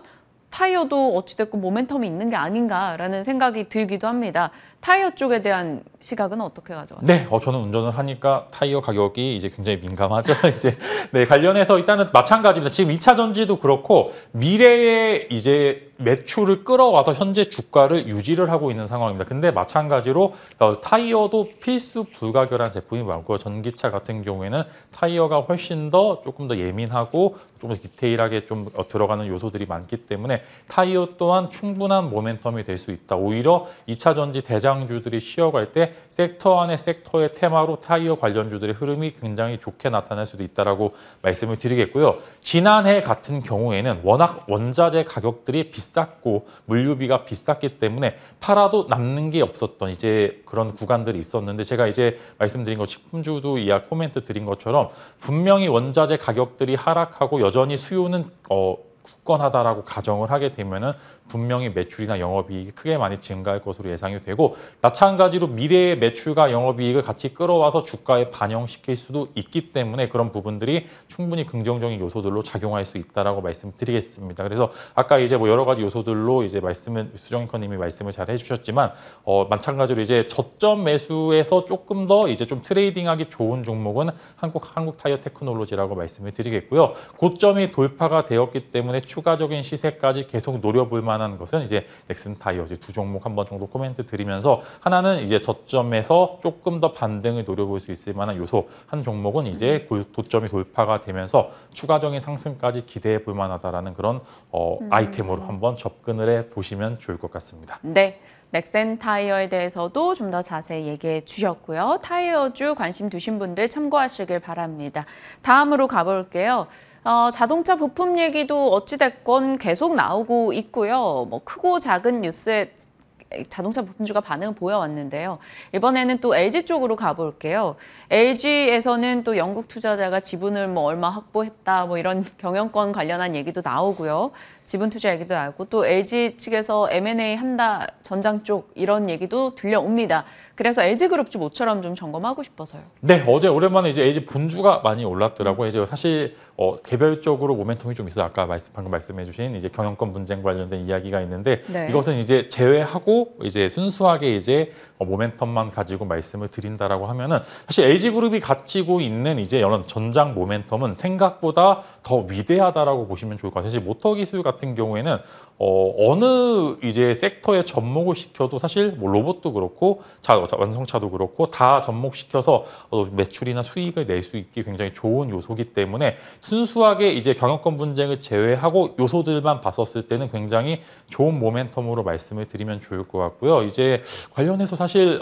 타이어도 어찌됐건 모멘텀이 있는 게 아닌가라는 생각이 들기도 합니다. 타이어 쪽에 대한 시각은 어떻게 가져가세요? 네, 저는 운전을 하니까 타이어 가격이 이제 굉장히 민감하죠. 이제 네, 관련해서 일단은 마찬가지입니다. 지금 2차 전지도 그렇고 미래에 이제 매출을 끌어와서 현재 주가를 유지를 하고 있는 상황입니다. 근데 마찬가지로 타이어도 필수 불가결한 제품이 많고요. 전기차 같은 경우에는 타이어가 훨씬 더 조금 더 예민하고 좀 더 디테일하게 좀 들어가는 요소들이 많기 때문에 타이어 또한 충분한 모멘텀이 될 수 있다. 오히려 2차 전지 대장주들이 쉬어갈 때 섹터 안에 섹터의 테마로 타이어 관련주들의 흐름이 굉장히 좋게 나타날 수도 있다라고 말씀을 드리겠고요. 지난해 같은 경우에는 워낙 원자재 가격들이 비쌌고 물류비가 비쌌기 때문에 팔아도 남는 게 없었던 이제 그런 구간들이 있었는데 제가 이제 말씀드린 것 식품주도 이야 코멘트 드린 것처럼 분명히 원자재 가격들이 하락하고 여전히 수요는 굳건하다라고 가정을 하게 되면은 분명히 매출이나 영업이익이 크게 많이 증가할 것으로 예상이 되고 마찬가지로 미래의 매출과 영업이익을 같이 끌어와서 주가에 반영시킬 수도 있기 때문에 그런 부분들이 충분히 긍정적인 요소들로 작용할 수 있다라고 말씀드리겠습니다. 그래서 아까 이제 뭐 여러 가지 요소들로 이제 수정앵커님이 말씀을 잘 해주셨지만 마찬가지로 이제 저점 매수에서 조금 더 이제 좀 트레이딩하기 좋은 종목은 한국 타이어 테크놀로지라고 말씀을 드리겠고요. 고점이 돌파가 되었기 때문에 추가적인 시세까지 계속 노려볼 만한 것은 이제 넥슨 타이어 두 종목 한번 정도 코멘트 드리면서 하나는 이제 저점에서 조금 더 반등을 노려볼 수 있을 만한 요소, 한 종목은 이제 도점이 돌파가 되면서 추가적인 상승까지 기대해 볼 만하다라는 그런 아이템으로 한번 접근을 해 보시면 좋을 것 같습니다. 네. 넥센 타이어에 대해서도 좀 더 자세히 얘기해 주셨고요. 타이어주 관심 두신 분들 참고하시길 바랍니다. 다음으로 가볼게요. 자동차 부품 얘기도 어찌됐건 계속 나오고 있고요. 뭐 크고 작은 뉴스에 자동차 부품주가 반응을 보여왔는데요. 이번에는 또 LG 쪽으로 가볼게요. LG에서는 또 영국 투자자가 지분을 뭐 얼마 확보했다, 뭐 이런 경영권 관련한 얘기도 나오고요. 지분 투자 얘기도 나오고 또 LG 측에서 M&A 한다, 전장 쪽 이런 얘기도 들려옵니다. 그래서 LG그룹주 모처럼 좀 점검하고 싶어서요. 네, 어제 오랜만에 이제 LG 본주가 많이 올랐더라고요. 이제 사실 개별적으로 모멘텀이 좀 있어요. 아까 방금 말씀해주신 이제 경영권 분쟁 관련된 이야기가 있는데 네. 이것은 이제 제외하고 이제 순수하게 이제 모멘텀만 가지고 말씀을 드린다라고 하면은 사실 LG그룹이 가지고 있는 이제 이런 전장 모멘텀은 생각보다 더 위대하다라고 보시면 좋을 것 같아요. 사실 모터 기술 같은 경우에는 어느 이제 섹터에 접목을 시켜도 사실 뭐 로봇도 그렇고 완성차도 그렇고 다 접목시켜서 매출이나 수익을 낼 수 있기 굉장히 좋은 요소기 때문에 순수하게 이제 경영권 분쟁을 제외하고 요소들만 봤었을 때는 굉장히 좋은 모멘텀으로 말씀을 드리면 좋을 것 같고요. 이제 관련해서 사실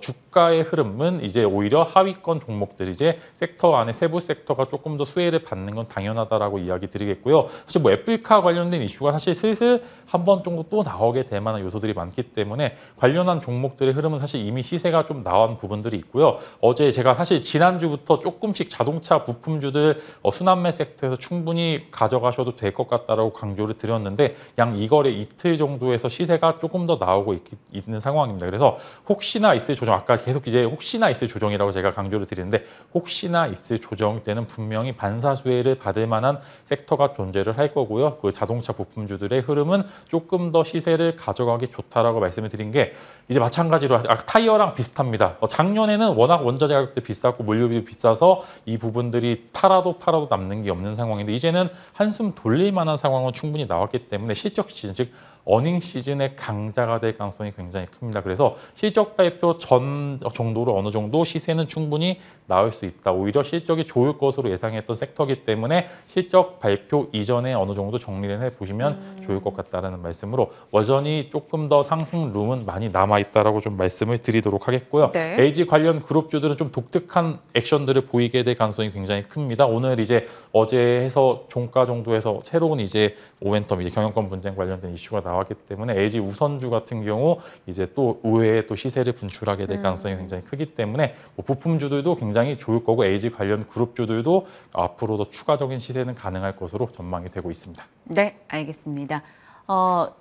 주가의 흐름은 이제 오히려 하위권 종목들 이제 섹터 안에 세부 섹터가 조금 더 수혜를 받는 건 당연하다라고 이야기 드리겠고요. 사실 뭐 애플카 관련된 이슈가 사실 슬슬 한 번 정도 또 나오게 될 만한 요소들이 많기 때문에 관련한 종목들의 흐름은 사실 이미 시세가 좀 나온 부분들이 있고요. 어제 제가 사실 지난주부터 조금씩 자동차 부품주들 순환매 섹터에서 충분히 가져가셔도 될 것 같다라고 강조를 드렸는데 양 2거래 이틀 정도에서 시세가 조금 더 나오고 있는 상황입니다. 그래서 혹시나 있을 조정, 아까 계속 이제 혹시나 있을 조정이라고 제가 강조를 드리는데 혹시나 있을 조정 때는 분명히 반사수혜를 받을 만한 섹터가 존재를 할 거고요. 그 자동차 부품주들의 흐름은 조금 더 시세를 가져가기 좋다라고 말씀을 드린 게 이제 마찬가지로 타이어랑 비슷합니다. 작년에는 워낙 원자재 가격도 비쌌고 물류비도 비싸서 이 부분들이 팔아도 남는 게 없는 상황인데 이제는 한숨 돌릴 만한 상황은 충분히 나왔기 때문에 실적 시즌, 즉 어닝 시즌의 강자가 될 가능성이 굉장히 큽니다. 그래서 실적 발표 전 정도로 어느 정도 시세는 충분히 나올 수 있다. 오히려 실적이 좋을 것으로 예상했던 섹터이기 때문에 실적 발표 이전에 어느 정도 정리를 해보시면 좋을 것 같다는 말씀으로 여전히 조금 더 상승 룸은 많이 남아있다라고 좀 말씀을 드리도록 하겠고요. 네. LG 관련 그룹주들은 좀 독특한 액션들을 보이게 될 가능성이 굉장히 큽니다. 오늘 이제 어제 해서 종가 정도에서 새로운 이제 모멘텀, 이제 경영권 분쟁 관련된 이슈가 나왔기 때문에 LG 우선주 같은 경우 이제 또 의외에 또 시세를 분출하게 될 가능성이 굉장히 크기 때문에 뭐 부품주들도 굉장히 좋을 거고 LG 관련 그룹주들도 앞으로 더 추가적인 시세는 가능할 것으로 전망이 되고 있습니다. 네, 알겠습니다.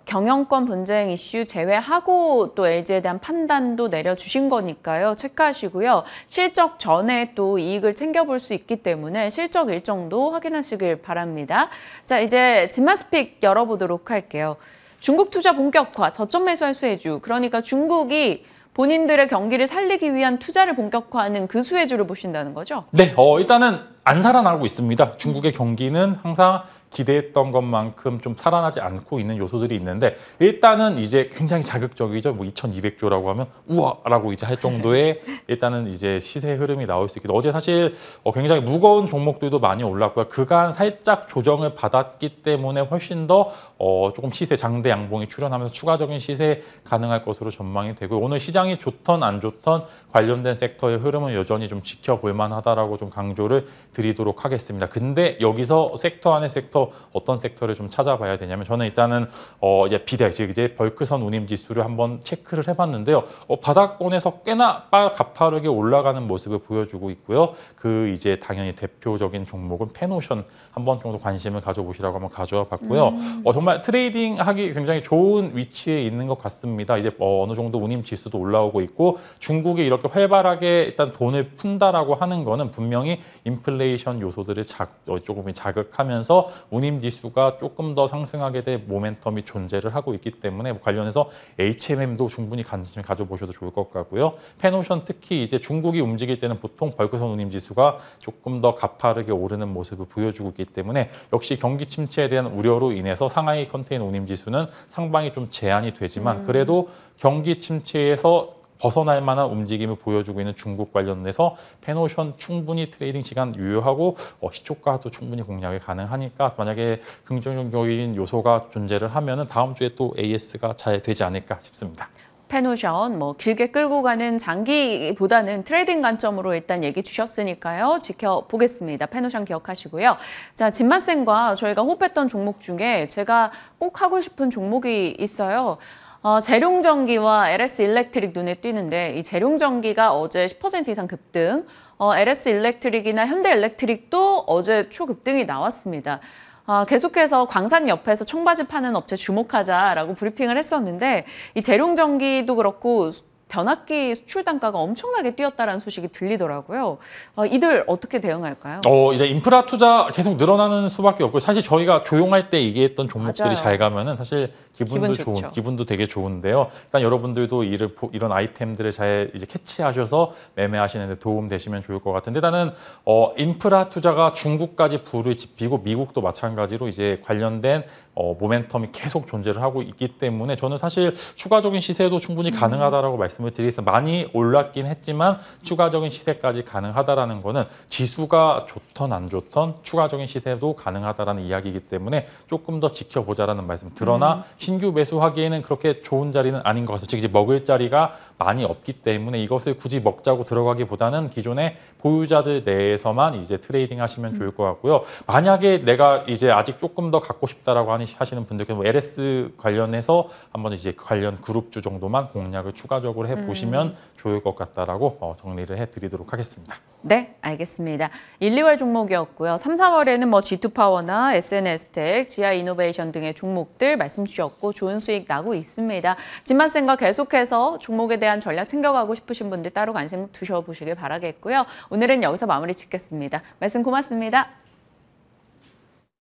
경영권 분쟁 이슈 제외하고 또 LG에 대한 판단도 내려주신 거니까요. 체크하시고요. 실적 전에 또 이익을 챙겨볼 수 있기 때문에 실적 일정도 확인하시길 바랍니다. 자, 이제 진마스픽 열어보도록 할게요. 중국 투자 본격화, 저점 매수할 수혜주. 그러니까 중국이 본인들의 경기를 살리기 위한 투자를 본격화하는 그 수혜주를 보신다는 거죠? 네, 일단은 안 살아나고 있습니다. 중국의 경기는 항상 기대했던 것만큼 좀 살아나지 않고 있는 요소들이 있는데 일단은 이제 굉장히 자극적이죠. 뭐 2,200조라고 하면 우와라고 이제 할 정도의 일단은 이제 시세 흐름이 나올 수 있겠다. 어제 사실 굉장히 무거운 종목들도 많이 올랐고요. 그간 살짝 조정을 받았기 때문에 훨씬 더 조금 시세 장대 양봉이 출현하면서 추가적인 시세 가능할 것으로 전망이 되고 오늘 시장이 좋던 안 좋던 관련된 섹터의 흐름은 여전히 좀 지켜볼 만하다라고 좀 강조를 드리도록 하겠습니다. 근데 여기서 섹터 안에 섹터 어떤 섹터를 좀 찾아봐야 되냐면 저는 일단은 이제 비대 즉 이제 벌크선 운임 지수를 한번 체크를 해봤는데요. 바닥권에서 꽤나 가파르게 올라가는 모습을 보여주고 있고요. 그 이제 당연히 대표적인 종목은 페노션 한번 정도 관심을 가져보시라고 한번 가져와 봤고요. 정말 트레이딩하기 굉장히 좋은 위치에 있는 것 같습니다. 이제 어느 정도 운임 지수도 올라오고 있고 중국이 이렇게 활발하게 일단 돈을 푼다라고 하는 거는 분명히 인플레이션 요소들을 조금 자극하면서 운임지수가 조금 더 상승하게 될 모멘텀이 존재를 하고 있기 때문에 관련해서 HMM도 충분히 관심 가져보셔도 좋을 것 같고요. 펜오션 특히 이제 중국이 움직일 때는 보통 벌크선 운임지수가 조금 더 가파르게 오르는 모습을 보여주고 있기 때문에 역시 경기 침체에 대한 우려로 인해서 상하이 컨테이너 운임지수는 상방이 좀 제한이 되지만 그래도 경기 침체에서 벗어날 만한 움직임을 보여주고 있는 중국 관련해서 펜오션 충분히 트레이딩 시간 유효하고 시초가도 충분히 공략이 가능하니까 만약에 긍정적인 요소가 존재를 하면은 다음 주에 또 AS가 잘 되지 않을까 싶습니다. 펜오션 뭐 길게 끌고 가는 장기보다는 트레이딩 관점으로 일단 얘기 주셨으니까요. 지켜보겠습니다. 펜오션 기억하시고요. 자, 진맛생과 저희가 호흡했던 종목 중에 제가 꼭 하고 싶은 종목이 있어요. 재룡전기와 LS 일렉트릭 눈에 띄는데 이 재룡전기가 어제 10% 이상 급등, LS 일렉트릭이나 현대 일렉트릭도 어제 초급등이 나왔습니다. 계속해서 광산 옆에서 청바지 파는 업체 주목하자라고 브리핑을 했었는데 이 재룡전기도 그렇고 변압기 수출 단가가 엄청나게 뛰었다라는 소식이 들리더라고요. 이들 어떻게 대응할까요? 이제 인프라 투자 계속 늘어나는 수밖에 없고 사실 저희가 조용할 때 얘기했던 종목들이 맞아요. 잘 가면은 사실 기분도 되게 좋은데요. 일단 여러분들도 이런 아이템들을 잘 이제 캐치하셔서 매매하시는 데 도움 되시면 좋을 것 같은데 일단은 인프라 투자가 중국까지 불을 지피고 미국도 마찬가지로 이제 관련된 모멘텀이 계속 존재를 하고 있기 때문에 저는 사실 추가적인 시세도 충분히 가능하다라고 말씀을 드리겠습니다. 많이 올랐긴 했지만 추가적인 시세까지 가능하다라는 거는 지수가 좋던 안 좋던 추가적인 시세도 가능하다라는 이야기이기 때문에 조금 더 지켜보자라는 말씀. 그러나 신규 매수하기에는 그렇게 좋은 자리는 아닌 것 같아요. 즉 이제 먹을 자리가 많이 없기 때문에 이것을 굳이 먹자고 들어가기보다는 기존의 보유자들 내에서만 이제 트레이딩 하시면 좋을 것 같고요. 만약에 내가 이제 아직 조금 더 갖고 싶다라고 하시는 분들께서 뭐 LS 관련해서 한번 이제 관련 그룹주 정도만 공략을 추가적으로 해보시면 좋을 것 같다라고 정리를 해드리도록 하겠습니다. 네, 알겠습니다. 1, 2월 종목이었고요. 3, 4월에는 뭐 G2파워나 SNS텍, 지아이노베이션 등의 종목들 말씀 주셨고 좋은 수익 나고 있습니다. 진맛생과 계속해서 종목에 대한 전략 챙겨가고 싶으신 분들 따로 관심 두셔보시길 바라겠고요. 오늘은 여기서 마무리 짓겠습니다. 말씀 고맙습니다.